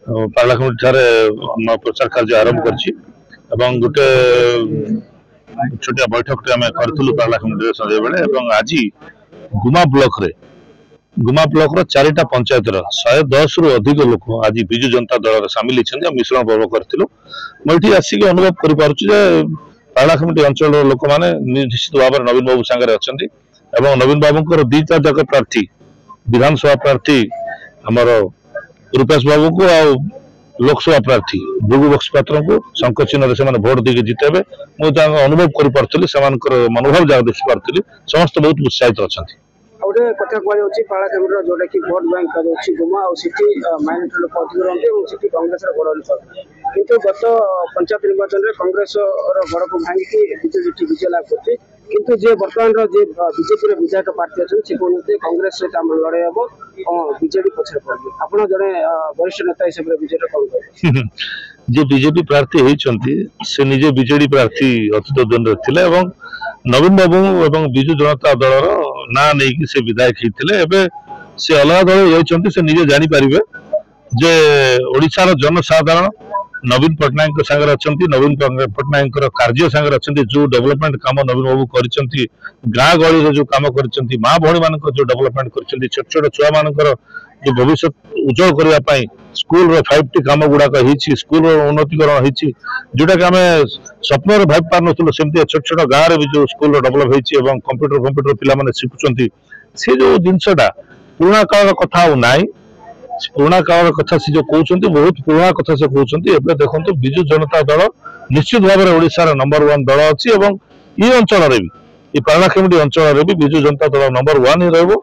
Parliament प्रचार कार्य आरंभ कर गोटे छोटिया बैठक करूँ पार्लामेंट संजय बेले आज गुमा ब्लॉक चारिटा पंचायत 110 रु अधिक लोक आज विजु जनता दल सामिल होती मिश्रण पर्व करूँ आसिक अनुभव कर पार्लामेंट अंचल लोक मैंने निश्चित भाव में नवीन बाबू सांगे अच्छा नवीन बाबू दीटा जाक प्रार्थी विधानसभा प्रार्थी आमर रूपेश बाबू को आ लोकसभा प्रार्थी भृगु बक्सपात्र को शंख चिन्ह से भोट देके जितेबे मुझे अनुभव कर मनोभाव जहाँ देखी पार्टी समस्त बहुत उत्साहित अच्छा गोटे कथा कहुच्छी पार्लामेंट जोटा कि भोट बैंक गुमा माइनोरिटी लोक अधिक रही कांग्रेस बड़ अंश किंतु गत पंचायत निर्वाचन में कांग्रेस गड़ को भांगी बीजेपी विजय लाभ कर किंतु जे बर्तमान बीजेपी विधायक प्रार्थी अच्छे से कहते कांग्रेस सहित आम लड़ाई हम बीजेपी पछे पड़े आप जड़े वरिष्ठ नेता हिसाब से बीजेपी कौन कहे जे बीजेपी प्रार्थी होती से निजे बीजेडी प्रार्थी अतीत दिन थे नवीन बाबू एवं विजु जनता दल ना नहीं से विधायक होते से अलग दल जाइए से निजे जापर जे ओडिशार जनसाधारण नवीन पट्टनायक सागर अच्छा नवीन पट्टनायक कार्य सागर अच्छा जो डेवलपमेंट काम नवीन बाबू कर गाँ गहली जो कम कर माँ भौणी मान जो डेवलपमेंट कर छोट छोट छुआ मान जो भविष्य उज्जवल करने स्कूल 5टी काम गुड़ाक स्कूल उन्नतीकरण जोटा कि आम स्वप्न भाव पार नुलू सेमती छोट छोट गाँव भी जो स्कूल डेभलप हो कंप्यूटर पिला शिखुं से जो जिनसा पुराणा काल कथा ना पुराणा काल कथा से जो कहते बहुत पुराणा कथा से कहते देखो विजु जनता दल निश्चित भाव में ओडिशार नंबर 1 दल अच्छी ये अंचल भी पार्लामेंट अंचल भी विजु जनता दल नंबर 1 ही रही।